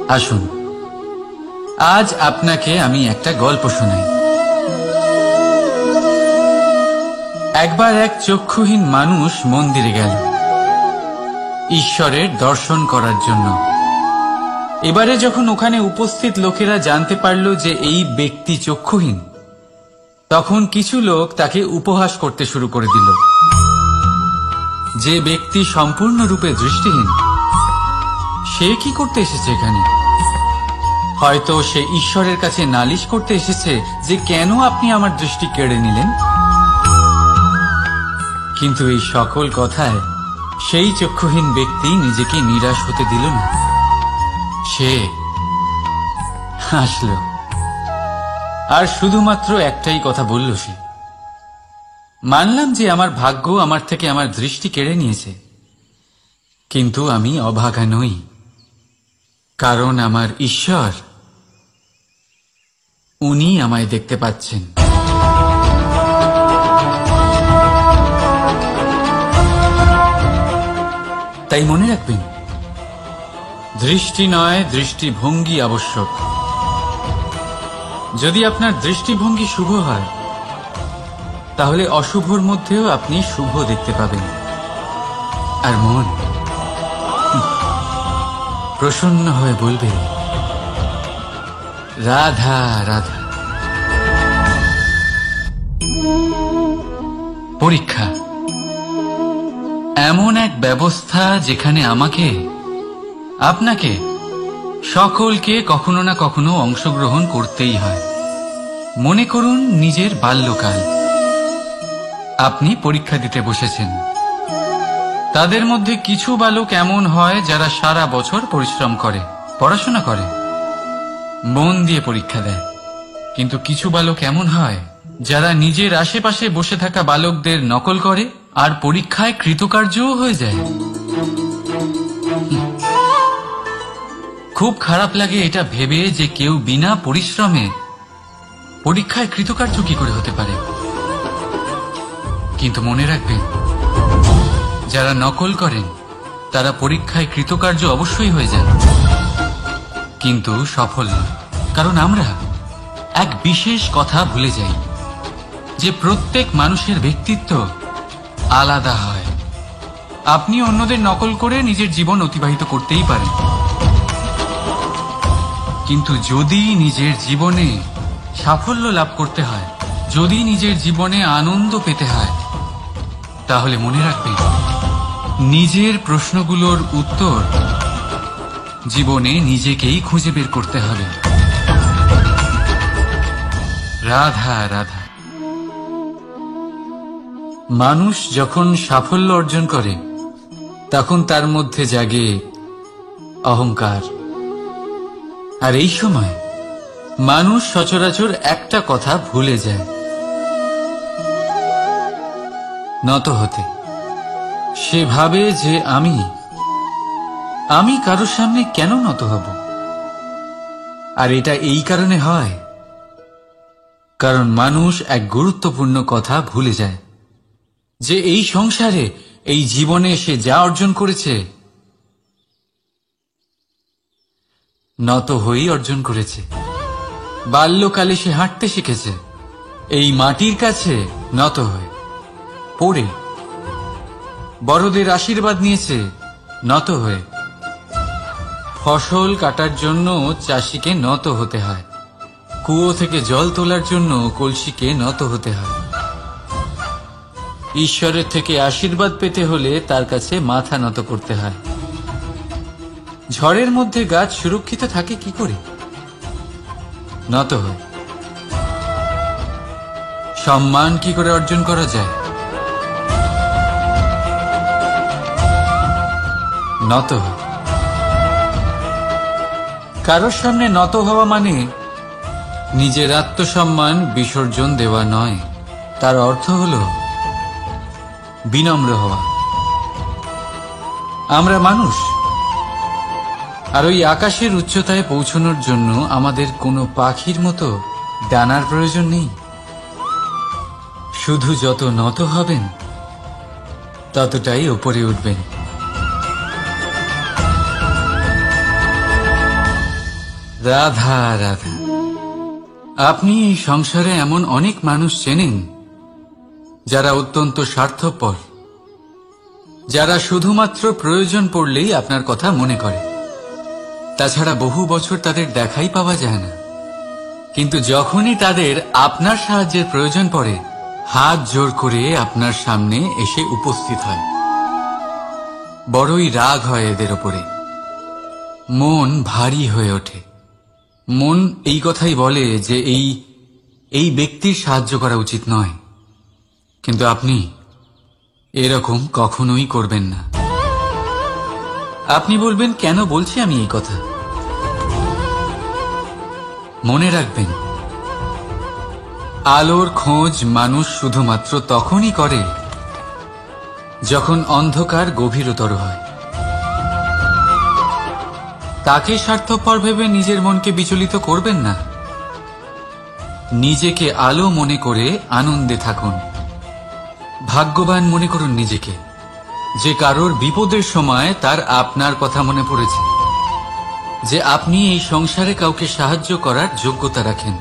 আসুন, আজ আপনাকে আমি একটা গল্প শোনাই। একবার এক চক্ষুহীন মানুষ মন্দিরে গেল ঈশ্বরের দর্শন করার জন্য। এবারে যখন ওখানে উপস্থিত লোকেরা জানতে পারল যে এই ব্যক্তি চক্ষুহীন, তখন কিছু লোক তাকে উপহাস করতে শুরু করে দিল। যে ব্যক্তি সম্পূর্ণরূপে দৃষ্টিহীন, সে কি করতে এসেছে এখানে? হয়তো সে ঈশ্বরের কাছে নালিশ করতে এসেছে যে কেন আপনি আমার দৃষ্টি কেড়ে নিলেন। কিন্তু এই সকল কথায় সেই চক্ষুহীন ব্যক্তি নিজেকে নিরাশ হতে দিল না। সে হাসল আর শুধুমাত্র একটাই কথা বলল সে, মানলাম যে আমার ভাগ্য আমার থেকে আমার দৃষ্টি কেড়ে নিয়েছে, কিন্তু আমি অভাগা নই, কারণ আমার ঈশ্বর, উনি আমায় দেখতে পাচ্ছেন। তাই মনে রাখবেন, দৃষ্টি নয়, দৃষ্টিভঙ্গি আবশ্যক। যদি আপনার দৃষ্টিভঙ্গি শুভ হয়, তাহলে অশুভর মধ্যেও আপনি শুভ দেখতে পাবেন। আর মন প্রসন্ন হয়ে বলবে, রাধা রাধা। পরীক্ষা এমন এক ব্যবস্থা যেখানে আমাকে, আপনাকে, সকলকে কখনো না কখনো অংশগ্রহণ করতেই হয়। মনে করুন নিজের বাল্যকাল। আপনি পরীক্ষা দিতে বসেছেন। তাদের মধ্যে কিছু বালক এমন হয় যারা সারা বছর পরিশ্রম করে, পড়াশোনা করে, মন দিয়ে পরীক্ষা দেয়। কিন্তু কিছু বালক এমন হয় যারা নিজের আশেপাশে বসে থাকা বালকদের নকল করে আর পরীক্ষায় কৃতকার্যও হয়ে যায়। খুব খারাপ লাগে এটা ভেবে যে কেউ বিনা পরিশ্রমে পরীক্ষায় কৃতকার্য কি করে হতে পারে। কিন্তু মনে রাখবেন, যারা নকল করেন তারা পরীক্ষায় কৃতকার্য অবশ্যই হয়ে যান, কিন্তু সফল নয়। কারণ আমরা এক বিশেষ কথা ভুলে যাই, যে প্রত্যেক মানুষের ব্যক্তিত্ব আলাদা হয়। আপনি অন্যদের নকল করে নিজের জীবন অতিবাহিত করতেই পারেন, কিন্তু যদি নিজের জীবনে সাফল্য লাভ করতে হয়, যদি নিজের জীবনে আনন্দ পেতে হয়, তাহলে মনে রাখবেন, নিজের প্রশ্নগুলোর উত্তর জীবনে নিজেকেই খুঁজে বের করতে হবে। রাধা রাধা। মানুষ যখন সাফল্য অর্জন করে, তখন তার মধ্যে জাগে অহংকার। আর এই সময় মানুষ সচরাচর একটা কথা ভুলে যায়, নত হতে। সে ভাবে যে আমি কারোর সামনে কেন নত হব। আর এটা এই কারণে হয়, কারণ মানুষ এক গুরুত্বপূর্ণ কথা ভুলে যায়, যে এই সংসারে, এই জীবনে সে যা অর্জন করেছে, নত হয়েই অর্জন করেছে। বাল্যকালে সে হাঁটতে শিখেছে এই মাটির কাছে নত হয়ে, পড়ে। বড়দের আশীর্বাদ নিয়েছে নত হয়ে। ফসল কাটার জন্য চাষিকে নত হতে হয়, কুয়ো থেকে জল তোলার জন্য কলসিকে নত হতে হয়। ঈশ্বরের থেকে আশীর্বাদ পেতে হলে তার কাছে মাথা নত করতে হয়। ঝড়ের মধ্যে গাছ সুরক্ষিত থাকে কি করে? নত হয়। সম্মান কি করে অর্জন করা যায়? নত হয়। কারোর সামনে নত হওয়া মানে নিজের আত্মসম্মান বিসর্জন দেওয়া নয়, তার অর্থ হল বিনম্র হওয়া। আমরা মানুষ, আর ওই আকাশের উচ্চতায় পৌঁছানোর জন্য আমাদের কোনো পাখির মতো ডানার প্রয়োজন নেই। শুধু যত নত হবেন, ততটাই ওপরে উঠবেন। রাধা রাধা, আপনি এই সংসারে এমন অনেক মানুষ চেনেন যারা অত্যন্ত স্বার্থপর, যারা শুধুমাত্র প্রয়োজন পড়লেই আপনার কথা মনে করে। তাছাড়া বহু বছর তাদের দেখাই পাওয়া যায় না, কিন্তু যখনই তাদের আপনার সাহায্যের প্রয়োজন পড়ে হাত জোর করে আপনার সামনে এসে উপস্থিত হয়। বড়ই রাগ হয় এদের ওপরে, মন ভারী হয়ে ওঠে। মন এই কথাই বলে যে এই ব্যক্তির সাহায্য করা উচিত নয়, কিন্তু আপনি এরকম কখনোই করবেন না। আপনি বলবেন, কেন বলছি আমি এই কথা? মনে রাখবেন, আলোর খোঁজ মানুষ শুধুমাত্র তখনই করে যখন অন্ধকার গভীরতর হয়। তাকে স্বার্থপর ভেবে নিজের মনকে বিচলিত করবেন না। নিজেকে আলো মনে করে আনন্দে থাকুন। ভাগ্যবান মনে করুন নিজেকে, যে কারোর বিপদের সময় তার আপনার কথা মনে পড়েছে, যে আপনি এই সংসারে কাউকে সাহায্য করার যোগ্যতা রাখেন।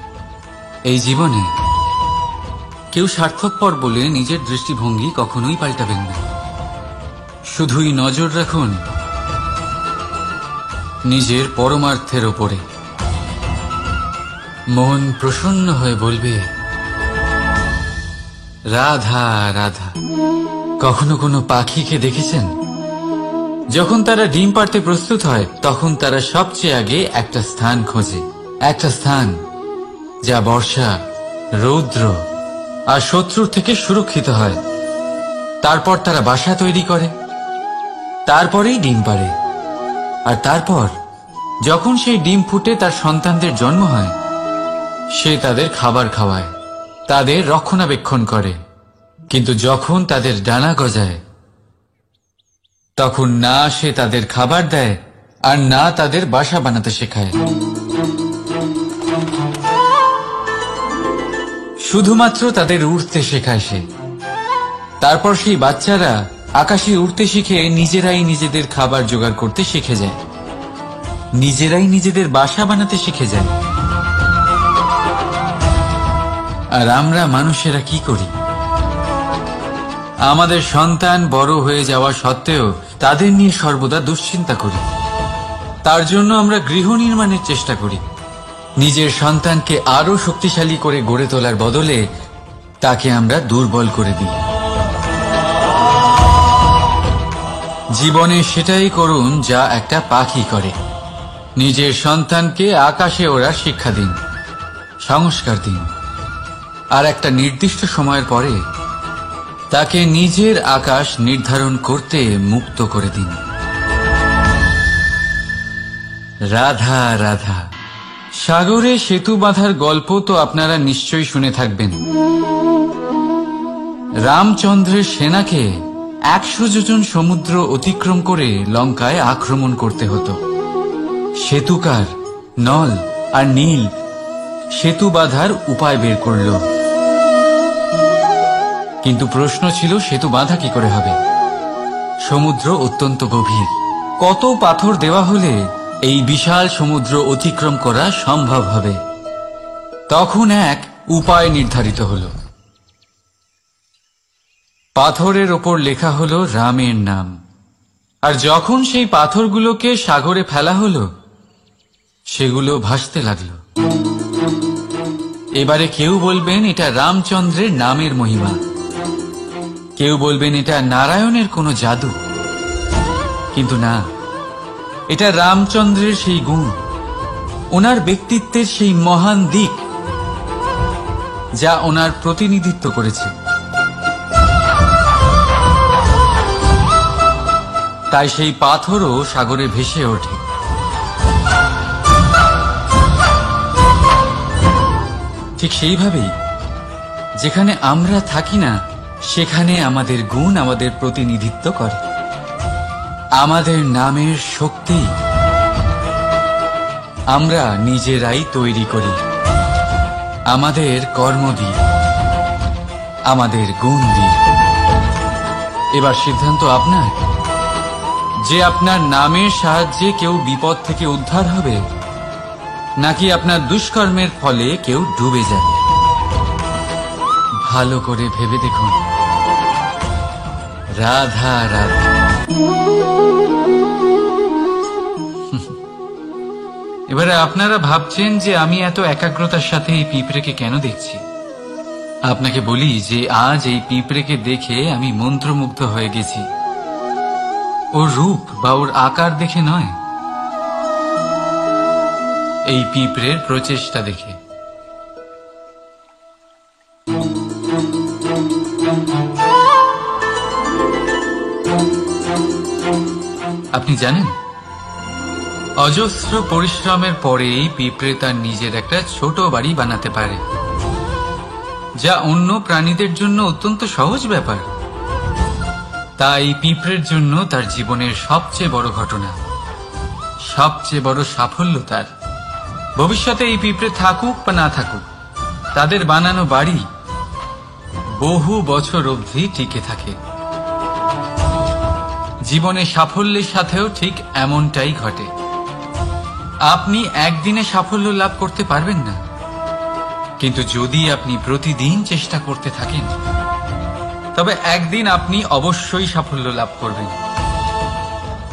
এই জীবনে কেউ স্বার্থপর বলে নিজের দৃষ্টিভঙ্গি কখনোই পাল্টাবেন না। শুধুই নজর রাখুন নিজের পরমার্থের ওপরে। মন প্রসন্ন হয়ে বলবে, রাধা রাধা। কখনো কোনো পাখিকে দেখেছেন? যখন তারা ডিম পাড়তে প্রস্তুত হয় তখন তারা সবচেয়ে আগে একটা স্থান খোঁজে, একটা স্থান যা বর্ষা, রৌদ্র আর শত্রুর থেকে সুরক্ষিত হয়। তারপর তারা বাসা তৈরি করে, তারপরেই ডিম পাড়ে। আর তারপর যখন সেই ডিম ফুটে তার সন্তানদের জন্ম হয়, সে তাদের খাবার খাওয়ায়, তাদের রক্ষণাবেক্ষণ করে। কিন্তু যখন তাদের ডানা গজায়, তখন না সে তাদের খাবার দেয় আর না তাদের বাসা বানাতে শেখায়। শুধুমাত্র তাদের উড়তে শেখায় সে। তারপর সেই বাচ্চারা আকাশে উড়তে শিখে নিজেরাই নিজেদের খাবার জোগাড় করতে শিখে যায়, নিজেরাই নিজেদের বাসা বানাতে শিখে যায়। আর আমরা মানুষেরা কি করি? আমাদের সন্তান বড় হয়ে যাওয়া সত্ত্বেও তাদের নিয়ে সর্বদা দুশ্চিন্তা করি। তার জন্য আমরা গৃহ নির্মাণের চেষ্টা করি। নিজের সন্তানকে আরো শক্তিশালী করে গড়ে তোলার বদলে তাকে আমরা দুর্বল করে দিই। জীবনে সেটাই করুন যা একটা পাখি করে। নিজের সন্তানকে আকাশে ওড়ার শিক্ষা দিন, সংস্কার দিন, আর একটা নির্দিষ্ট সময়ের পরে তাকে নিজের আকাশ নির্ধারণ করতে মুক্ত করে দিন। রাধা রাধা। সাগরে সেতু বাঁধার গল্প তো আপনারা নিশ্চয়ই শুনে থাকবেন। রামচন্দ্রের সেনাকে 100 যোজন সমুদ্র অতিক্রম করে লঙ্কায় আক্রমণ করতে হতো। সেতুকার নল আর নীল সেতু বাঁধার উপায় বের করল, কিন্তু প্রশ্ন ছিল সেতু বাঁধা কি করে হবে? সমুদ্র অত্যন্ত গভীর। কত পাথর দেওয়া হলে এই বিশাল সমুদ্র অতিক্রম করা সম্ভব হবে? তখন এক উপায় নির্ধারিত হল। পাথরের ওপর লেখা হলো রামের নাম। আর যখন সেই পাথরগুলোকে সাগরে ফেলা হলো, সেগুলো ভাসতে লাগলো। এবারে কেউ বলবেন এটা রামচন্দ্রের নামের মহিমা, কেউ বলবেন এটা নারায়ণের কোনো জাদু। কিন্তু না, এটা রামচন্দ্রের সেই গুণ, ওনার ব্যক্তিত্বের সেই মহান দিক যা ওনার প্রতিনিধিত্ব করেছে। তাই সেই পাথরও সাগরে ভেসে ওঠে। ঠিক সেইভাবেই যেখানে আমরা থাকি না, সেখানে আমাদের গুণ আমাদের প্রতিনিধিত্ব করে। আমাদের নামের শক্তি আমরা নিজেরাই তৈরি করি, আমাদের কর্ম দিয়ে, আমাদের গুণ দিয়ে। এবার সিদ্ধান্ত আপনার যে আপনার নামের সাহায্যে কেউ বিপদ থেকে উদ্ধার হবে, নাকি আপনার দুষ্কর্মের ফলে কেউ ডুবে যাবে? ভালো করে ভেবে দেখুন। রাধা রাধা। এবারে আপনারা ভাবছেন যে আমি এত একাগ্রতার সাথে এই পিঁপড়েকে কেন দেখছি। আপনাকে বলি যে আজ এই পিঁপড়েকে দেখে আমি মন্ত্রমুগ্ধ হয়ে গেছি। ওর রূপ বা ওর আকার দেখে নয়, এই পিঁপড়ের প্রচেষ্টা দেখে। আপনি জানেন, অজস্র পরিশ্রমের পরেই পিঁপড়ে তার নিজের একটা ছোট বাড়ি বানাতে পারে, যা অন্য প্রাণীদের জন্য অত্যন্ত সহজ ব্যাপার। তাই পিঁপড়ের জন্য তার জীবনের সবচেয়ে বড় ঘটনা, সবচেয়ে বড় সাফল্য তার। ভবিষ্যতে এই পিঁপড়ে থাকুক বা না থাকুক, তাদের বানানো বাড়ি বহু বছর অবধি টিকে থাকে। জীবনে সাফল্যের সাথেও ঠিক এমনটাই ঘটে। আপনি একদিনে সাফল্য লাভ করতে পারবেন না, কিন্তু যদি আপনি প্রতিদিন চেষ্টা করতে থাকেন, তবে একদিন আপনি অবশ্যই সাফল্য লাভ করবেন।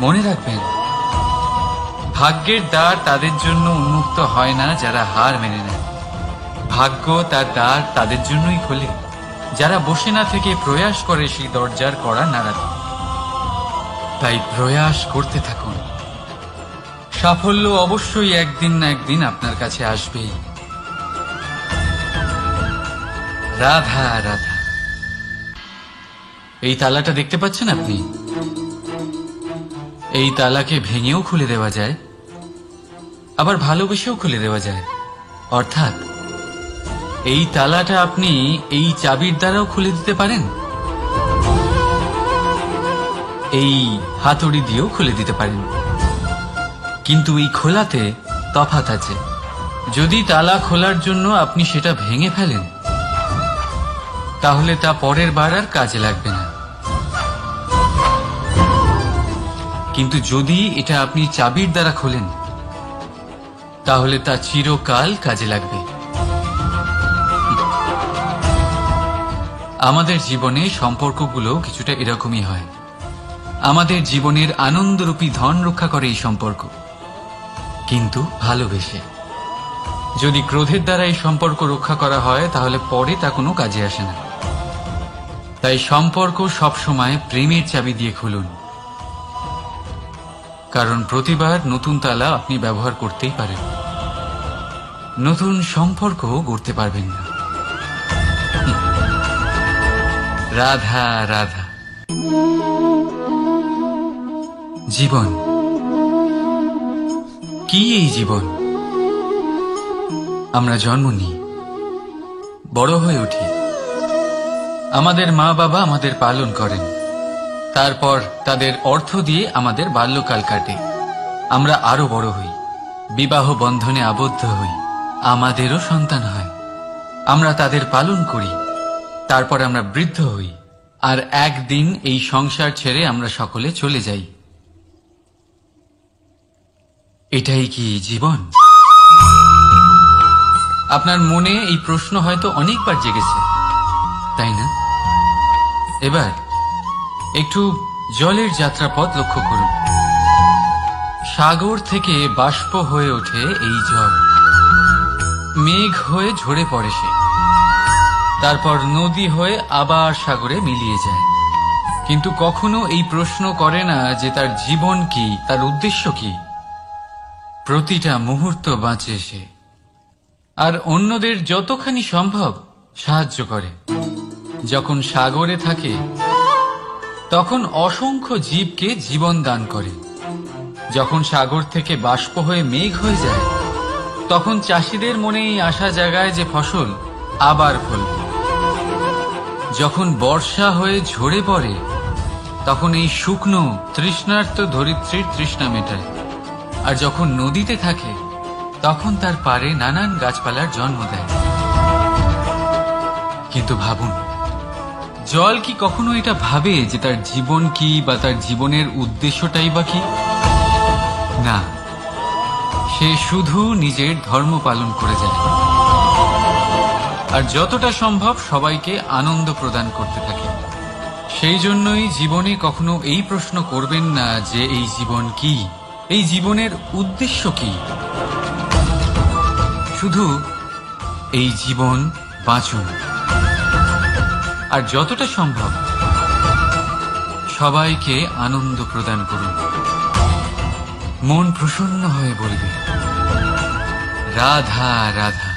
মনে রাখবেন, ভাগ্যের দ্বার তাদের জন্য উন্মুক্ত হয় না যারা হার মেনে নেয়। ভাগ্য তার দ্বার তাদের জন্যই খোলে যারা বসে না থেকে প্রয়াস করে সেই দরজার কড়া নাড়াতে। তাই প্রয়াস করতে থাকুন। সাফল্য অবশ্যই একদিন না একদিন আপনার কাছে আসবেই। রাধা রাধা। এই তালাটা দেখতে পাচ্ছেন আপনি? এই তালাকে ভেঙেও খুলে দেওয়া যায়, আবার ভালোবেসেও খুলে দেওয়া যায়। অর্থাৎ এই তালাটা আপনি এই চাবির দ্বারাও খুলে দিতে পারেন, এই হাতুড়ি দিয়েও খুলে দিতে পারেন। কিন্তু এই খোলাতে তফাৎ আছে। যদি তালা খোলার জন্য আপনি সেটা ভেঙে ফেলেন, তাহলে তা পরের বার আর কাজে লাগবে না। কিন্তু যদি এটা আপনি চাবির দ্বারা খোলেন, তাহলে তা চিরকাল কাজে লাগবে। আমাদের জীবনে সম্পর্কগুলো কিছুটা এরকমই হয়। আমাদের জীবনের আনন্দরূপী ধন রক্ষা করে এই সম্পর্ক, কিন্তু ভালোবেসে। যদি ক্রোধের দ্বারা এই সম্পর্ক রক্ষা করা হয়, তাহলে পরে তা কোনো কাজে আসে না। তাই সম্পর্ক সবসময় প্রেমের চাবি দিয়ে খুলুন, কারণ প্রতিবার নতুন তালা আপনি ব্যবহার করতেই পারেন, নতুন সম্পর্ক গড়তে পারবেন না। রাধা রাধা। জীবন কি? এই জীবন আমরা জন্ম নিই, বড় হয়ে উঠি, আমাদের মা বাবা আমাদের পালন করেন, তারপর তাদের অর্থ দিয়ে আমাদের বাল্যকাল কাটে। আমরা আরো বড় হই, বিবাহ বন্ধনে আবদ্ধ হই, আমাদেরও সন্তান হয়, আমরা তাদের পালন করি, তারপর আমরা বৃদ্ধ হই, আর একদিন এই সংসার ছেড়ে আমরা সকলে চলে যাই। এটাই কি জীবন? আপনার মনে এই প্রশ্ন হয়তো অনেকবার জেগেছে, তাই না? এবার একটু জলের যাত্রাপথ লক্ষ্য করুন। সাগর থেকে বাষ্প হয়ে ওঠে এই জল, মেঘ হয়ে ঝরে পড়ে সে, তারপর নদী হয়ে আবার সাগরে মিলিয়ে যায়। কিন্তু কখনো এই প্রশ্ন করে না যে তার জীবন কি, তার উদ্দেশ্য কি। প্রতিটা মুহূর্ত বাঁচে সে, আর অন্যদের যতখানি সম্ভব সাহায্য করে। যখন সাগরে থাকে, তখন অসংখ্য জীবকে জীবন দান করে। যখন সাগর থেকে বাষ্প হয়ে মেঘ হয়ে যায়, তখন চাষিদের মনে এই আশা জাগায় যে ফসল আবার ফলবে। যখন বর্ষা হয়ে ঝরে পড়ে, তখন এই শুকনো তৃষ্ণার্ত ধরিত্রীর তৃষ্ণা মেটায়। আর যখন নদীতে থাকে, তখন তার পাড়ে নানান গাছপালার জন্ম দেয়। কিন্তু ভাবুন, জল কি কখনো এটা ভাবে যে তার জীবন কি বা তার জীবনের উদ্দেশ্যটাই বা কি? না, সে শুধু নিজের ধর্ম পালন করে যায় আর যতটা সম্ভব সবাইকে আনন্দ প্রদান করতে থাকে। সেই জন্যই জীবনে কখনো এই প্রশ্ন করবেন না যে এই জীবন কি, এই জীবনের উদ্দেশ্য কি। শুধু এই জীবন বাঁচুন আর যতটা সম্ভব সবাইকে আনন্দ প্রদান করুন। মন প্রসন্ন হয়ে বলবে রাধা রাধা।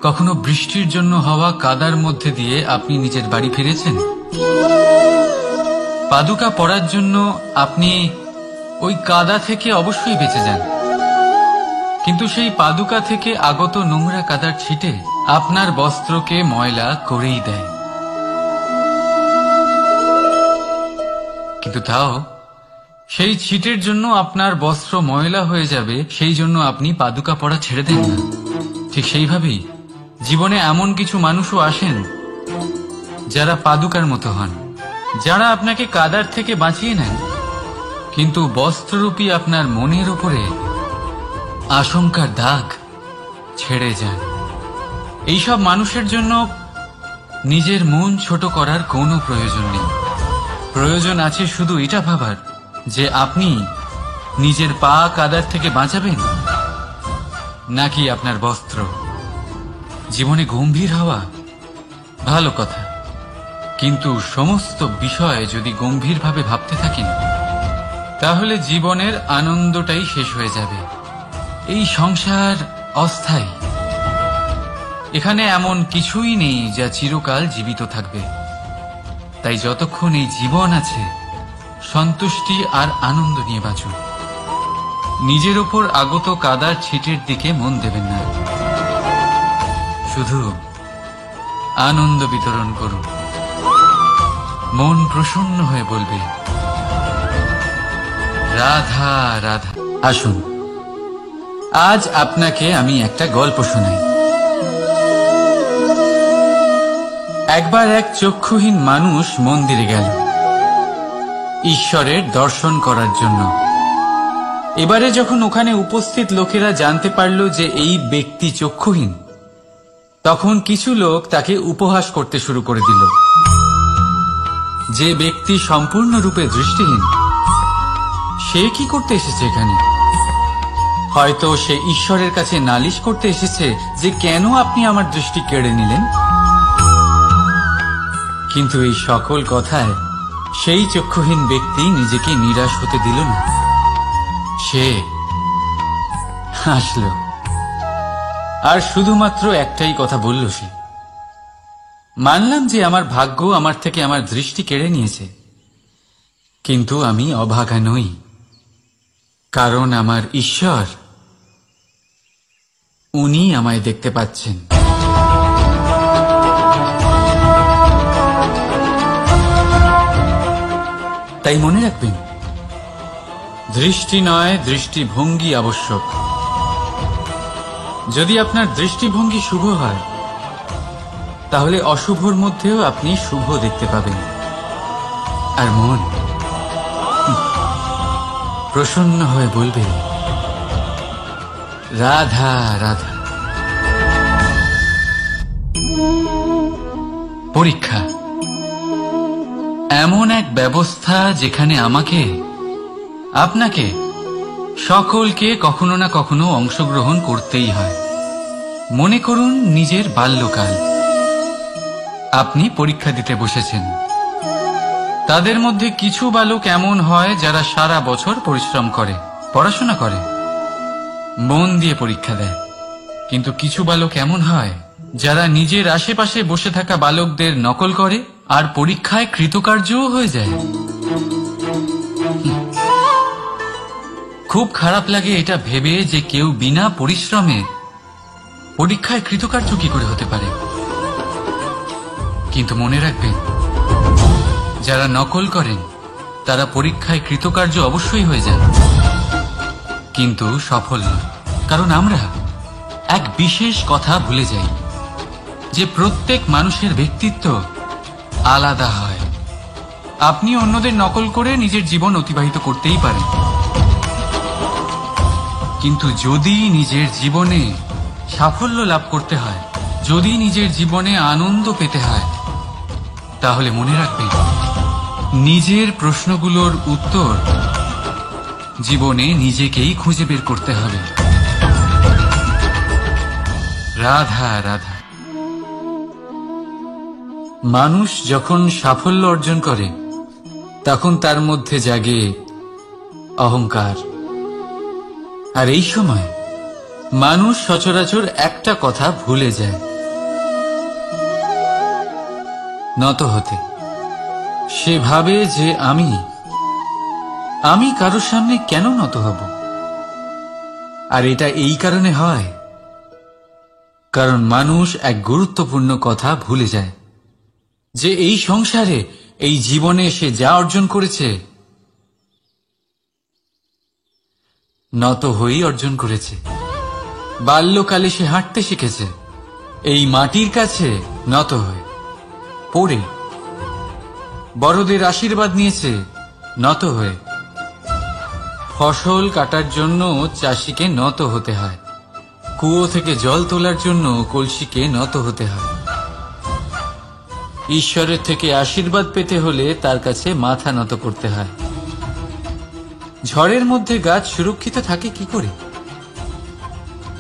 কখনো বৃষ্টির জন্য হওয়া কাদার মধ্যে দিয়ে আপনি নিজের বাড়ি ফিরেছেন? পাদুকা পরার জন্য আপনি ওই কাদা থেকে অবশ্যই বেঁচে যান, কিন্তু সেই পাদুকা থেকে আগত নোংরা কাদার ছিটে আপনার বস্ত্রকে ময়লা করেই দেয়। কিন্তু তাও সেই ছিটের জন্য আপনার বস্ত্র ময়লা হয়ে যাবে, সেই জন্য আপনি পাদুকা পরা ছেড়ে দেন না। ঠিক সেইভাবেই জীবনে এমন কিছু মানুষও আসেন যারা পাদুকার মতো হন, যারা আপনাকে কাদার থেকে বাঁচিয়ে নেন, কিন্তু বস্ত্ররূপী আপনার মনের উপরে আশঙ্কার দাগ ছেড়ে যান। এইসব মানুষের জন্য নিজের মন ছোট করার কোনো প্রয়োজন নেই। প্রয়োজন আছে শুধু এটা ভাবার যে আপনি নিজের পা কাদার থেকে বাঁচাবেন নাকি আপনার বস্ত্র। জীবনে গম্ভীর হওয়া ভালো কথা, কিন্তু সমস্ত বিষয় যদি গম্ভীরভাবে ভাবতে থাকেন তাহলে জীবনের আনন্দটাই শেষ হয়ে যাবে। এই সংসার অস্থায়ী, এখানে এমন কিছুই নেই যা চিরকাল জীবিত থাকবে। তাই যতক্ষণ এই জীবন আছে সন্তুষ্টি আর আনন্দ নিয়ে বাঁচুন। নিজের ওপর আগত কাদার ছিটের দিকে মন দেবেন না, শুধু আনন্দ বিতরণ করুন। মন প্রসন্ন হয়ে বলবে রাধা রাধা। আসুন আজ আপনাকে আমি একটা গল্প শোনাই। একবার এক চক্ষুহীন মানুষ মন্দিরে গেল ঈশ্বরের দর্শন করার জন্য। এবারে যখন ওখানে উপস্থিত লোকেরা জানতে পারল যে এই ব্যক্তি চক্ষুহীন, তখন কিছু লোক তাকে উপহাস করতে শুরু করে দিল। যে ব্যক্তি সম্পূর্ণরূপে দৃষ্টিহীন, সে কি করতে এসেছে এখানে? হয়তো সে ঈশ্বরের কাছে নালিশ করতে এসেছে যে কেন আপনি আমার দৃষ্টি কেড়ে নিলেন। কিন্তু এই সকল কথায় সেই চক্ষুহীন ব্যক্তি নিজেকে নিরাশ হতে দিল না। সে হাসল আর শুধুমাত্র একটাই কথা বলল সে, মানলাম যে আমার ভাগ্য আমার থেকে আমার দৃষ্টি কেড়ে নিয়েছে, কিন্তু আমি অভাগা নই, কারণ আমার ঈশ্বর উনি আমায় দেখতে পাচ্ছেন। তাই মনে রাখবেন, দৃষ্টি নয় দৃষ্টিভঙ্গি আবশ্যক। যদি আপনার দৃষ্টিভঙ্গি শুভ হয় তাহলে অশুভর মধ্যেও আপনি শুভ দেখতে পাবেন। আর মন প্রসন্ন হয়ে বলবে রাধা রাধা। পরীক্ষা এমন এক ব্যবস্থা যেখানে আমাকে, আপনাকে, সকলকে কখনো না কখনো অংশগ্রহণ করতেই হয়। মনে করুন নিজের বাল্যকাল। আপনি পরীক্ষা দিতে বসেছেন। তাদের মধ্যে কিছু বালক এমন হয় যারা সারা বছর পরিশ্রম করে, পড়াশোনা করে, মন দিয়ে পরীক্ষা দেয়। কিন্তু কিছু বালক এমন হয় যারা নিজের আশেপাশে বসে থাকা বালকদের নকল করে আর পরীক্ষায় কৃতকার্যও হয়ে যায়। খুব খারাপ লাগে এটা ভেবে যে কেউ বিনা পরিশ্রমে পরীক্ষায় কৃতকার্য কি করে হতে পারে। কিন্তু মনে রাখবেন, যারা নকল করেন তারা পরীক্ষায় কৃতকার্য অবশ্যই হয়ে যান, কিন্তু সফল নয়। কারণ আমরা এক বিশেষ কথা ভুলে যাই যে প্রত্যেক মানুষের ব্যক্তিত্ব আলাদা হয়। আপনি অন্যদের নকল করে নিজের জীবন অতিবাহিত করতেই পারেন, কিন্তু যদি নিজের জীবনে সাফল্য লাভ করতে হয়, যদি নিজের জীবনে আনন্দ পেতে হয়, তাহলে মনে রাখবেন নিজের প্রশ্নগুলোর উত্তর জীবনে নিজেকেই খুঁজে বের করতে হবে। রাধা রাধা। মানুষ যখন সাফল্য অর্জন করে তখন তার মধ্যে জাগে অহংকার। আর এই সময় মানুষ সচরাচর একটা কথা ভুলে যায়, নত হতে। সে ভাবে যে আমি কারোর সামনে কেন নত হব। আর এটা এই কারণে হয় কারণ মানুষ এক গুরুত্বপূর্ণ কথা ভুলে যায়, যে এই সংসারে, এই জীবনে সে যা অর্জন করেছে নত হয়েই অর্জন করেছে। বাল্যকালে সে হাঁটতে শিখেছে এই মাটির কাছে নত হয়ে, পড়ে। বড়দের আশীর্বাদ নিয়েছে নত হয়ে। ফসল কাটার জন্য চাষিকে নত হতে হয়, কুয়ো থেকে জল তোলার জন্য কলসিকে নত হতে হয়। ঈশ্বরের থেকে আশীর্বাদ পেতে হলে তার কাছে মাথা নত করতে হয়। ঝড়ের মধ্যে গাছ সুরক্ষিত থাকে কি করে?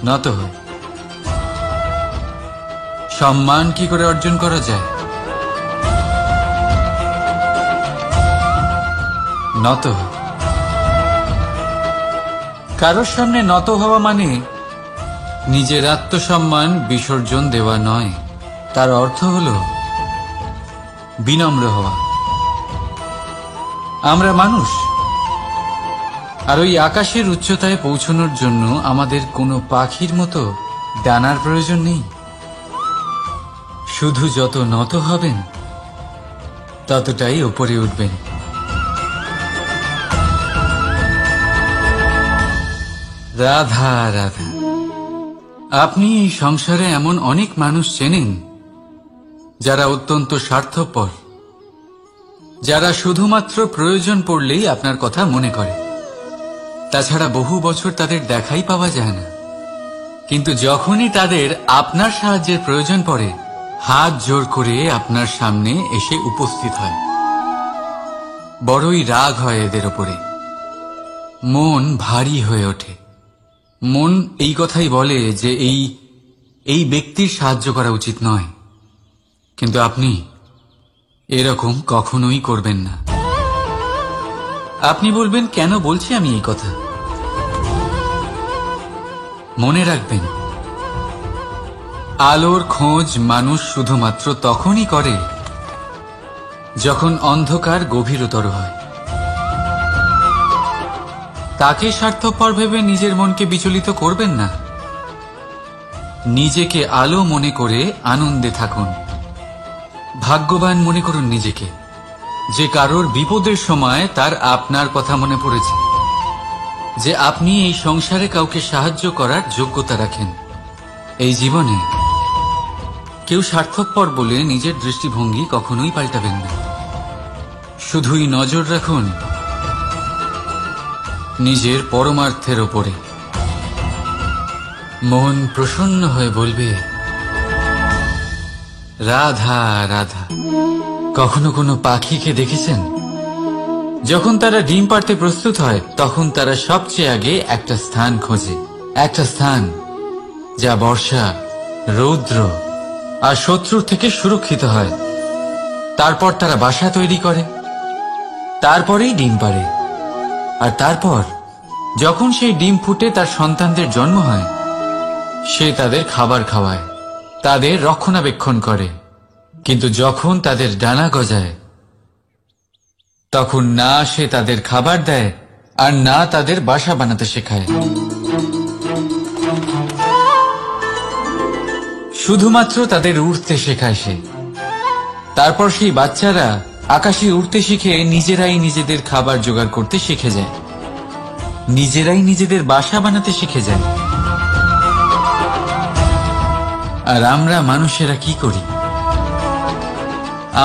নত হয়। সম্মান কি করে অর্জন করা যায়? নত হয়। কারোর সামনে নত হওয়া মানে নিজের আত্মসম্মান বিসর্জন দেওয়া নয়, তার অর্থ হল বিনম্র হওয়া। আমরা মানুষ, আর ওই আকাশের উচ্চতায় পৌঁছানোর জন্য আমাদের কোনো পাখির মতো ডানার প্রয়োজন নেই। শুধু যত নত হবেন ততটাই ওপরে উঠবেন। রাধা রাধা। আপনি এই সংসারে এমন অনেক মানুষ চেনেন যারা অত্যন্ত স্বার্থপর, যারা শুধুমাত্র প্রয়োজন পড়লেই আপনার কথা মনে করে। তাছাড়া বহু বছর তাদের দেখাই পাওয়া যায় না, কিন্তু যখনই তাদের আপনার সাহায্যের প্রয়োজন পড়ে হাত জোর করে আপনার সামনে এসে উপস্থিত হয়। বড়ই রাগ হয় এদের ওপরে, মন ভারী হয়ে ওঠে। মন এই কথাই বলে যে এই ব্যক্তির সাহায্য করা উচিত নয়, কিন্তু আপনি এরকম কখনোই করবেন না। আপনি বলবেন, কেন বলছি আমি এই কথা? মনে রাখবেন, আলোর খোঁজ মানুষ শুধুমাত্র তখনই করে যখন অন্ধকার গভীরতর হয়। তাকে স্বার্থপর ভেবে নিজের মনকে বিচলিত করবেন না। নিজেকে আলো মনে করে আনন্দে থাকুন। ভাগ্যবান মনে করুন নিজেকে, যে কারোর বিপদের সময় তার আপনার কথা মনে পড়েছে, যে আপনি এই সংসারে কাউকে সাহায্য করার যোগ্যতা রাখেন। এই জীবনে কেউ স্বার্থপর বলে নিজের দৃষ্টিভঙ্গি কখনোই পাল্টাবেন না। শুধুই নজর রাখুন নিজের পরমার্থের ওপরে। মন প্রসন্ন হয়ে বলবে, রাধা রাধা। কখনো কোনো পাখিকে দেখেছেন? যখন তারা ডিম পাড়তে প্রস্তুত হয় তখন তারা সবচেয়ে আগে একটা স্থান খোঁজে, একটা স্থান যা বর্ষা, রৌদ্র আর শত্রুর থেকে সুরক্ষিত হয়। তারপর তারা বাসা তৈরি করে, তারপরেই ডিম পাড়ে। আর তারপর যখন সেই ডিম ফুটে তার সন্তানদের জন্ম হয়, সে তাদের খাবার খাওয়ায়, তাদের রক্ষণাবেক্ষণ করে। কিন্তু যখন তাদের ডানা গজায় তখন না সে তাদের খাবার দেয় আর না তাদের বাসা বানাতে শেখায়। শুধুমাত্র তাদের উড়তে শেখায় সে। তারপর সেই বাচ্চারা আকাশে উড়তে শিখে নিজেরাই নিজেদের খাবার জোগাড় করতে শিখে যায়, নিজেরাই নিজেদের বাসা বানাতে শিখে যায়। আর আমরা মানুষেরা কি করি?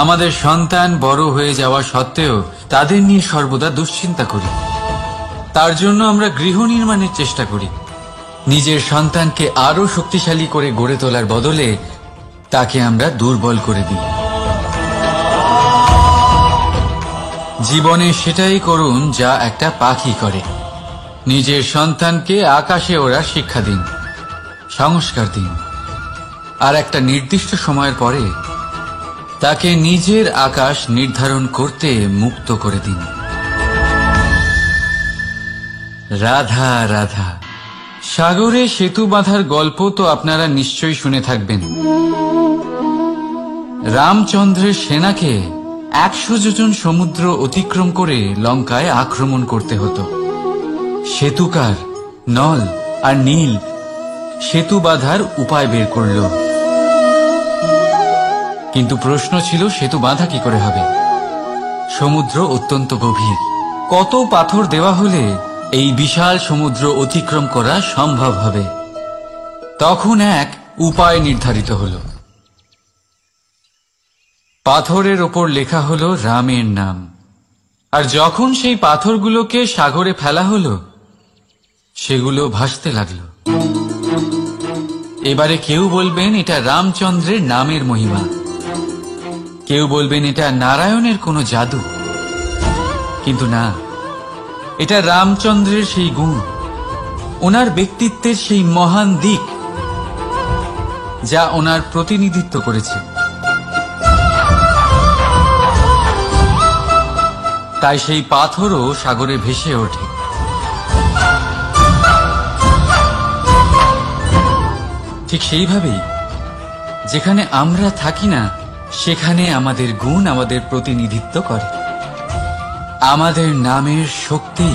আমাদের সন্তান বড় হয়ে যাওয়া সত্ত্বেও তাদের নিয়ে সর্বদা দুশ্চিন্তা করি। তার জন্য আমরা গৃহ নির্মাণের চেষ্টা করি, নিজের সন্তানকে আরো শক্তিশালী করে গড়ে তোলার বদলে তাকে আমরা দুর্বল করে দিই। জীবনে সেটাই করুন যা একটা পাখি করে। নিজের সন্তানকে আকাশে ওড়ার শিক্ষা দিন, সংস্কার দিন, আর একটা নির্দিষ্ট সময়ের পরে তাকে নিজের আকাশ নির্ধারণ করতে মুক্ত করে দিন। রাধা রাধা। সাগরে সেতু বাঁধার গল্প তো আপনারা নিশ্চয়ই শুনে থাকবেন। রামচন্দ্রের সেনাকে 100 যোজন সমুদ্র অতিক্রম করে লঙ্কায় আক্রমণ করতে হতো। সেতুকার নল আর নীল সেতু বাঁধার উপায় বের করল, কিন্তু প্রশ্ন ছিল সেতু বাঁধা কি করে হবে? সমুদ্র অত্যন্ত গভীর। কত পাথর দেওয়া হলে এই বিশাল সমুদ্র অতিক্রম করা সম্ভব হবে? তখন এক উপায় নির্ধারিত হল। পাথরের ওপর লেখা হলো রামের নাম, আর যখন সেই পাথরগুলোকে সাগরে ফেলা হলো সেগুলো ভাসতে লাগলো। এবারে কেউ বলবেন এটা রামচন্দ্রের নামের মহিমা, কেউ বলবেন এটা নারায়ণের কোনো জাদু, কিন্তু না, এটা রামচন্দ্রের সেই গুণ, ওনার ব্যক্তিত্বের সেই মহান দিক যা ওনার প্রতিনিধিত্ব করেছে। তাই সেই পাথরও সাগরে ভেসে ওঠে। ঠিক সেইভাবেই যেখানে আমরা থাকি না সেখানে আমাদের গুণ আমাদের প্রতিনিধিত্ব করে। আমাদের নামের শক্তি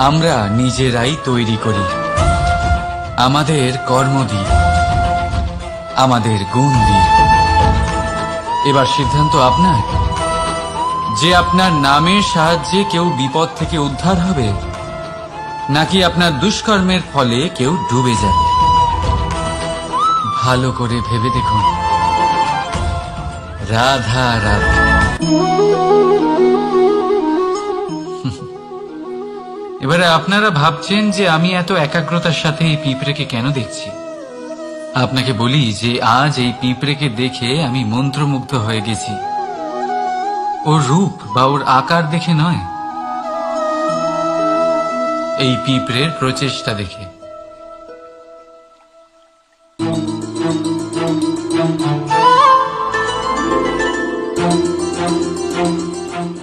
আমরা নিজেরাই তৈরি করি, আমাদের কর্ম দিয়ে, আমাদের গুণ দিয়ে। এবার সিদ্ধান্ত আপনার যে আপনার নামের সাহায্যে কেউ বিপদ থেকে উদ্ধার হবে, নাকি আপনার দুষ্কর্মের ফলে কেউ ডুবে যাবে। ভালো করে ভেবে দেখুন। রাধা রাধা। এবারে আপনারা ভাবছেন যে আমি এত একাগ্রতার সাথে এই পিঁপড়েকে কেন দেখছি। আপনাকে বলি যে আজ এই পিঁপড়েকে দেখে আমি মন্ত্রমুগ্ধ হয়ে গেছি। ওর রূপ বা ওর আকার দেখে নয়, এই পিঁপড়ের প্রচেষ্টা দেখে।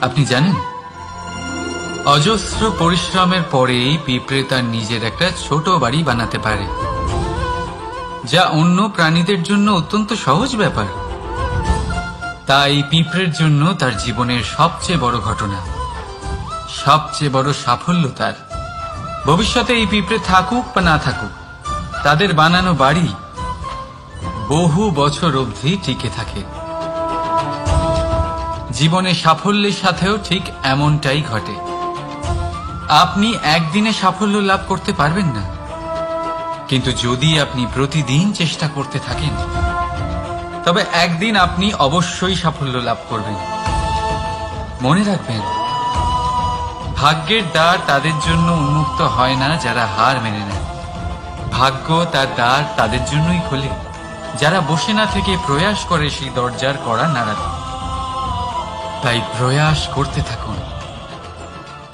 আপনি জানেন, অজস্র পরিশ্রমের পরেই পিঁপড়ে তার নিজের একটা ছোট বাড়ি বানাতে পারে, যা অন্য প্রাণীদের জন্য অত্যন্ত সহজ ব্যাপার। তাই পিঁপড়ের জন্য তার জীবনের সবচেয়ে বড় ঘটনা, সবচেয়ে বড় সাফল্য তার। ভবিষ্যতে এই পিঁপড়ে থাকুক বা না থাকুক, তাদের বানানো বাড়ি বহু বছর অবধি টিকে থাকে। জীবনে সাফল্যের সাথেও ঠিক এমনটাই ঘটে। আপনি একদিনে সাফল্য লাভ করতে পারবেন না, কিন্তু যদি আপনি প্রতিদিন চেষ্টা করতে থাকেন তবে একদিন আপনি অবশ্যই সাফল্য লাভ করবেন। মনে রাখবেন, ভাগ্যের দ্বার তাদের জন্য উন্মুক্ত হয় না যারা হার মেনে নেয়। ভাগ্য তার দ্বার তাদের জন্যই খোলে যারা বসে না থেকে প্রয়াস করে সেই দরজার কড়া নাড়াতে। তাই প্রয়াস করতে থাকুন।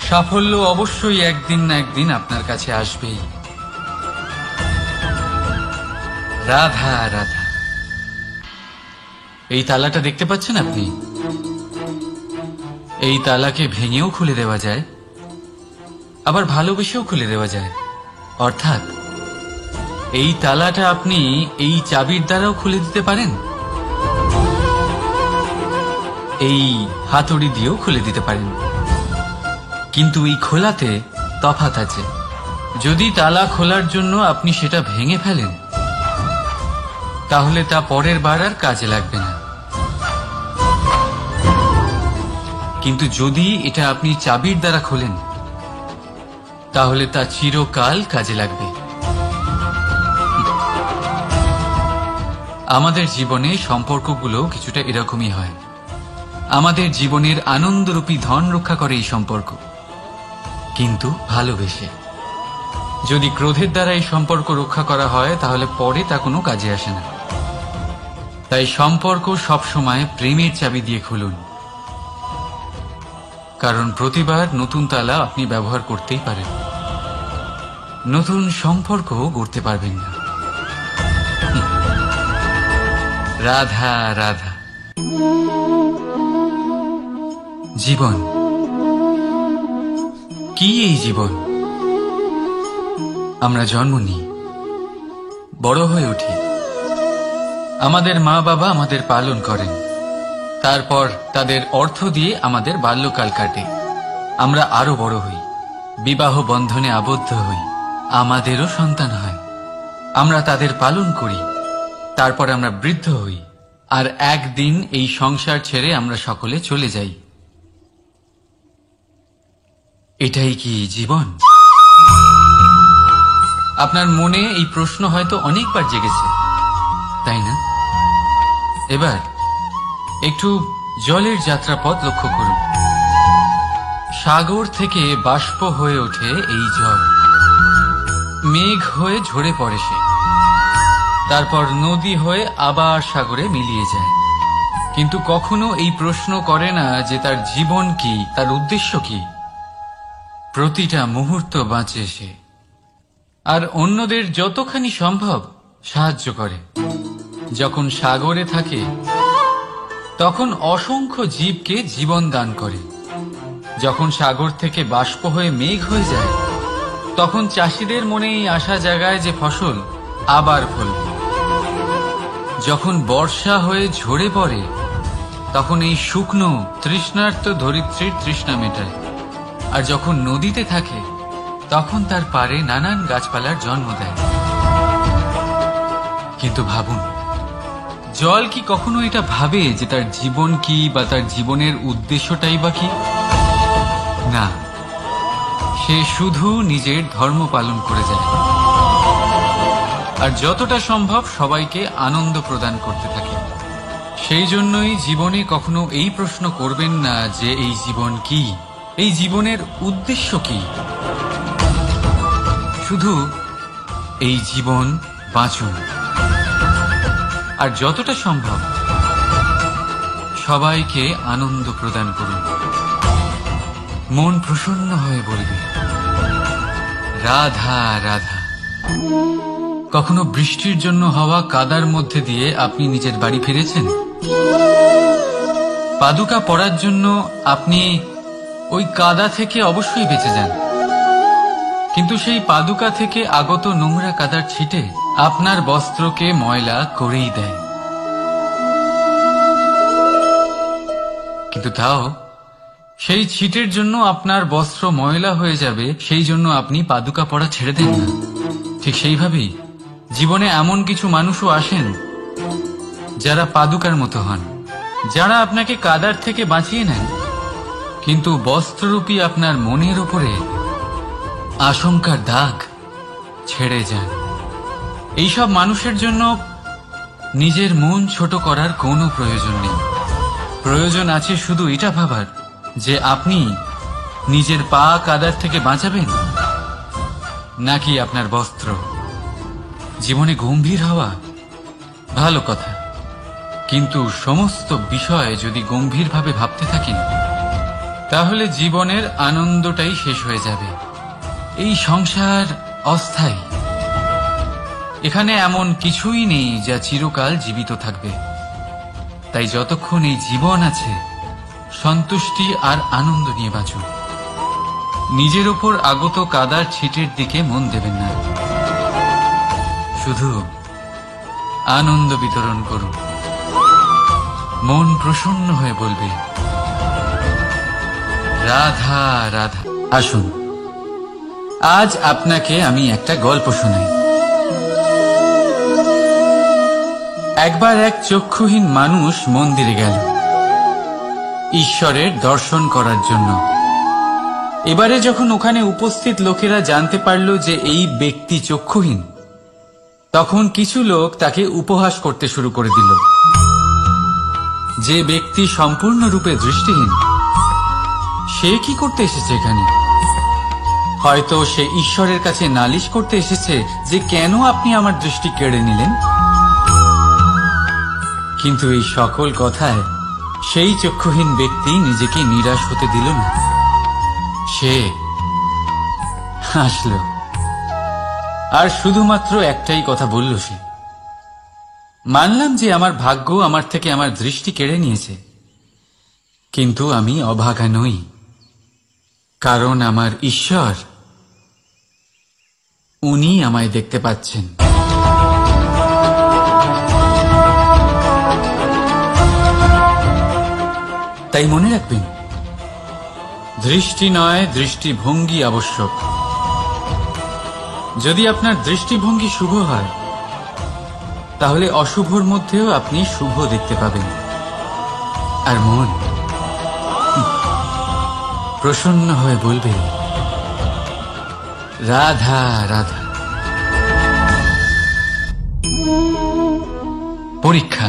সাফল্য অবশ্যই একদিন না একদিন আপনার কাছে আসবেই। রাধা রাধা। এই তালাটা দেখতে পাচ্ছেন আপনি? এই তালাকে ভেঙেও খুলে দেওয়া যায়, আবার ভালোবেসেও খুলে দেওয়া যায়। অর্থাৎ এই তালাটা আপনি এই চাবির দ্বারাও খুলে দিতে পারেন, এই হাতুড়ি দিয়েও খুলে দিতে পারেন। কিন্তু এই খোলাতে তফাৎ আছে। যদি তালা খোলার জন্য আপনি সেটা ভেঙে ফেলেন, তাহলে তা পরের বার আর কাজে লাগবে না। কিন্তু যদি এটা আপনি চাবির দ্বারা খোলেন, তাহলে তা চিরকাল কাজে লাগবে। আমাদের জীবনে সম্পর্কগুলো কিছুটা এরকমই হয়। আমাদের জীবনের আনন্দরূপী ধন রক্ষা করে এই সম্পর্ক, কিন্তু ভালোবেসে। যদি ক্রোধের দ্বারা এই সম্পর্ক রক্ষা করা হয় তাহলে পরে তা কোনো কাজে আসে না। তাই সম্পর্ক সবসময় প্রেমের চাবি দিয়ে খুলুন, কারণ প্রতিবার নতুন তালা আপনি ব্যবহার করতেই পারেন, নতুন সম্পর্ক গড়তে পারবেন না। রাধা রাধা। জীবন কি? এই জীবন আমরা জন্ম নিই, বড় হয়ে উঠি, আমাদের মা বাবা আমাদের পালন করেন, তারপর তাদের অর্থ দিয়ে আমাদের বাল্যকাল কাটে, আমরা আরো বড় হই, বিবাহ বন্ধনে আবদ্ধ হই, আমাদেরও সন্তান হয়, আমরা তাদের পালন করি, তারপর আমরা বৃদ্ধ হই, আর একদিন এই সংসার ছেড়ে আমরা সকলে চলে যাই। এটাই কি জীবন? আপনার মনে এই প্রশ্ন হয়তো অনেকবার জেগেছে, তাই না? এবার একটু জলের যাত্রাপথ লক্ষ্য করুন। সাগর থেকে বাষ্প হয়ে ওঠে এই জল, মেঘ হয়ে ঝরে পড়ে সে, তারপর নদী হয়ে আবার সাগরে মিলিয়ে যায়। কিন্তু কখনো এই প্রশ্ন করে না যে তার জীবন কি, তার উদ্দেশ্য কি। প্রতিটা মুহূর্ত বাঁচে সে, আর অন্যদের যতখানি সম্ভব সাহায্য করে। যখন সাগরে থাকে তখন অসংখ্য জীবকে জীবন দান করে। যখন সাগর থেকে বাষ্প হয়ে মেঘ হয়ে যায় তখন চাষিদের মনে এই আশা জাগায় যে ফসল আবার ফলবে। যখন বর্ষা হয়ে ঝরে পড়ে তখন এই শুকনো তৃষ্ণার্ত ধরিত্রীর তৃষ্ণা মেটায়। আর যখন নদীতে থাকে তখন তার পাড়ে নানান গাছপালার জন্ম দেয়। কিন্তু ভাবুন, জল কি কখনো এটা ভাবে যে তার জীবন কি বা তার জীবনের উদ্দেশ্যটাই বা কি? না, সে শুধু নিজের ধর্ম পালন করে যায়, আর যতটা সম্ভব সবাইকে আনন্দ প্রদান করতে থাকে। সেই জন্যই জীবনে কখনো এই প্রশ্ন করবেন না যে এই জীবন কি, এই জীবনের উদ্দেশ্য কি। শুধু এই জীবন বাঁচুন, আর যতটা সম্ভব সবাইকে আনন্দ প্রদান করুন। মন প্রসন্ন হয়ে বলবে রাধা রাধা। কখনো বৃষ্টির জন্য হওয়া কাদার মধ্যে দিয়ে আপনি নিজের বাড়ি ফিরেছেন? পাদুকা পরার জন্য আপনি ওই কাদা থেকে অবশ্যই বেঁচে যান, কিন্তু সেই পাদুকা থেকে আগত নোংরা কাদার ছিটে আপনার বস্ত্রকে ময়লা করেই দেয়। কিন্তু তাও সেই ছিটের জন্য আপনার বস্ত্র ময়লা হয়ে যাবে, সেই জন্য আপনি পাদুকা পরা ছেড়ে দেন না। ঠিক সেইভাবেই জীবনে এমন কিছু মানুষও আসেন যারা পাদুকার মতো হন, যারা আপনাকে কাদার থেকে বাঁচিয়ে নেন, কিন্তু বস্ত্ররূপী আপনার মনের উপরে আশঙ্কার দাগ ছেড়ে যান। এইসব মানুষের জন্য নিজের মন ছোট করার কোনো প্রয়োজন নেই। প্রয়োজন আছে শুধু এটা ভাবার যে আপনি নিজের পা কাদার থেকে বাঁচাবেন নাকি আপনার বস্ত্র। জীবনে গম্ভীর হওয়া ভালো কথা, কিন্তু সমস্ত বিষয় যদি গম্ভীরভাবে ভাবতে থাকেন তাহলে জীবনের আনন্দটাই শেষ হয়ে যাবে। এই সংসার অস্থায়ী, এখানে এমন কিছুই নেই যা চিরকাল জীবিত থাকবে। তাই যতক্ষণ এই জীবন আছে সন্তুষ্টি আর আনন্দ নিয়ে বাঁচুন। নিজের ওপর আগত কাদার ছিটের দিকে মন দেবেন না, শুধু আনন্দ বিতরণ করুন। মন প্রসন্ন হয়ে বলবে রাধা রাধা। আসুন, আজ আপনাকে আমি একটা গল্প শোনাই। একবার এক চক্ষুহীন মানুষ মন্দিরে গেল ঈশ্বরের দর্শন করার জন্য। এবারে যখন ওখানে উপস্থিত লোকেরা জানতে পারল যে এই ব্যক্তি চক্ষুহীন, তখন কিছু লোক তাকে উপহাস করতে শুরু করে দিল। যে ব্যক্তি সম্পূর্ণরূপে দৃষ্টিহীন, সে কি করতে এসেছে এখানে? হয়তো সে ঈশ্বরের কাছে নালিশ করতে এসেছে যে কেন আপনি আমার দৃষ্টি কেড়ে নিলেন। কিন্তু এই সকল কথায় সেই চক্ষুহীন ব্যক্তি নিজেকে নিরাশ হতে দিল না। সে হাসল আর শুধুমাত্র একটাই কথা বলল সে, মানলাম যে আমার ভাগ্য আমার থেকে আমার দৃষ্টি কেড়ে নিয়েছে, কিন্তু আমি অভাগা নই, কারণ আমার ঈশ্বর উনি আমায় দেখতে পাচ্ছেন। তাই মনে রাখবেন, দৃষ্টি নয় দৃষ্টিভঙ্গি আবশ্যক। যদি আপনার দৃষ্টিভঙ্গি শুভ হয় তাহলে অশুভর মধ্যেও আপনি শুভ দেখতে পাবেন। আর মন প্রসন্ন হয়ে বলবে, রাধা রাধা। পরীক্ষা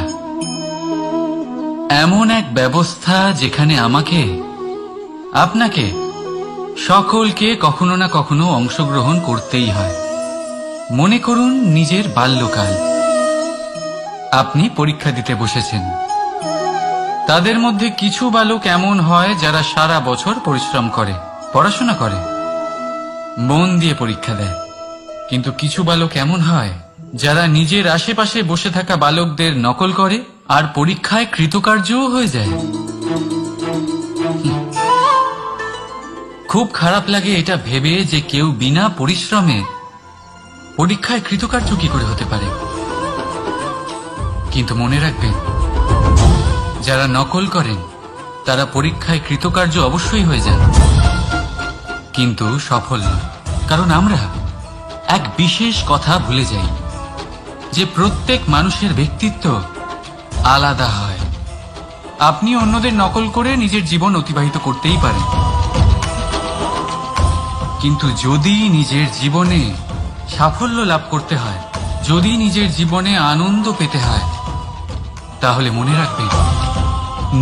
এমন এক ব্যবস্থা যেখানে আমাকে, আপনাকে, সকলকে কখনো না কখনো অংশগ্রহণ করতেই হয়। মনে করুন নিজের বাল্যকাল। আপনি পরীক্ষা দিতে বসেছেন। তাদের মধ্যে কিছু বালক এমন হয় যারা সারা বছর পরিশ্রম করে, পড়াশোনা করে, মন দিয়ে পরীক্ষা দেয়। কিন্তু কিছু বালক এমন হয় যারা নিজের আশেপাশে বসে থাকা বালকদের নকল করে আর পরীক্ষায় কৃতকার্যও হয়ে যায়। খুব খারাপ লাগে এটা ভেবে যে কেউ বিনা পরিশ্রমে পরীক্ষায় কৃতকার্য কি করে হতে পারে। কিন্তু মনে রাখবেন, যারা নকল করেন তারা পরীক্ষায় কৃতকার্য অবশ্যই হয়ে যান, কিন্তু সফল নয়। কারণ আমরা এক বিশেষ কথা ভুলে যাই যে প্রত্যেক মানুষের ব্যক্তিত্ব আলাদা হয়। আপনি অন্যদের নকল করে নিজের জীবন অতিবাহিত করতেই পারেন, কিন্তু যদি নিজের জীবনে সাফল্য লাভ করতে হয়, যদি নিজের জীবনে আনন্দ পেতে হয়, তাহলে মনে রাখবেন,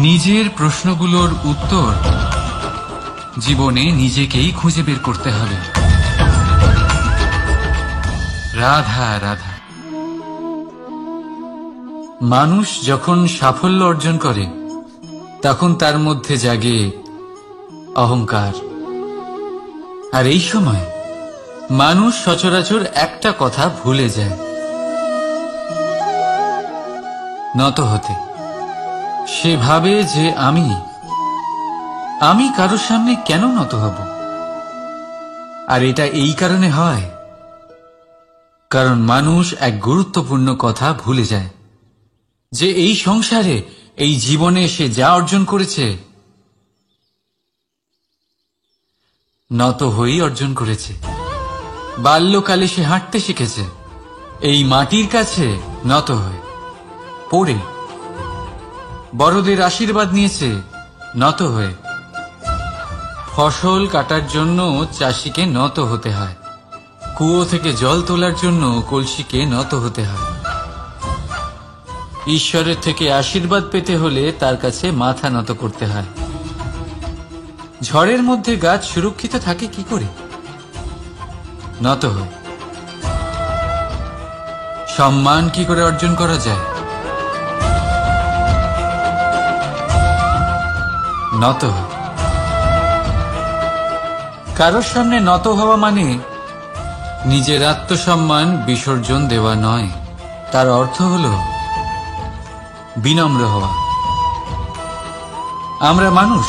নিজের প্রশ্নগুলোর উত্তর জীবনে নিজেকেই খুঁজে বের করতে হবে। রাধা রাধা। মানুষ যখন সাফল্য অর্জন করে তখন তার মধ্যে জাগে অহংকার। আর এই সময় মানুষ সচরাচর একটা কথা ভুলে যায়, নত হতে। সে ভাবে যে আমি কারোর সামনে কেন নত হব। আর এটা এই কারণে হয় কারণ মানুষ এক গুরুত্বপূর্ণ কথা ভুলে যায়, যে এই সংসারে, এই জীবনে সে যা অর্জন করেছে নত হয়েই অর্জন করেছে। বাল্যকালে সে হাঁটতে শিখেছে এই মাটির কাছে নত হয়ে, পড়ে। বড়দের আশীর্বাদ নিয়েছে নত হয়ে। ফসল কাটার জন্য চাষিকে নত হতে হয়, কুয়ো থেকে জল তোলার জন্য কলসিকে নত হতে হয়। ঈশ্বরের থেকে আশীর্বাদ পেতে হলে তার কাছে মাথা নত করতে হয়। ঝড়ের মধ্যে গাছ সুরক্ষিত থাকে কি করে? নত হয়। সম্মান কি করে অর্জন করা যায়? নত হয়। কারোর সামনে নত হওয়া মানে নিজের আত্মসম্মান বিসর্জন দেওয়া নয়, তার অর্থ হল বিনম্র হওয়া। আমরা মানুষ,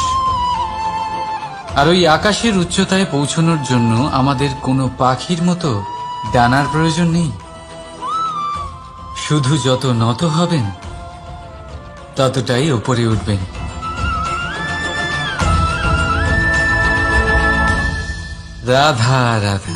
আর ওই আকাশের উচ্চতায় পৌঁছানোর জন্য আমাদের কোনো পাখির মতো ডানার প্রয়োজন নেই। শুধু যত নত হবেন ততটাই উপরে উঠবেন। রাধা রাধা।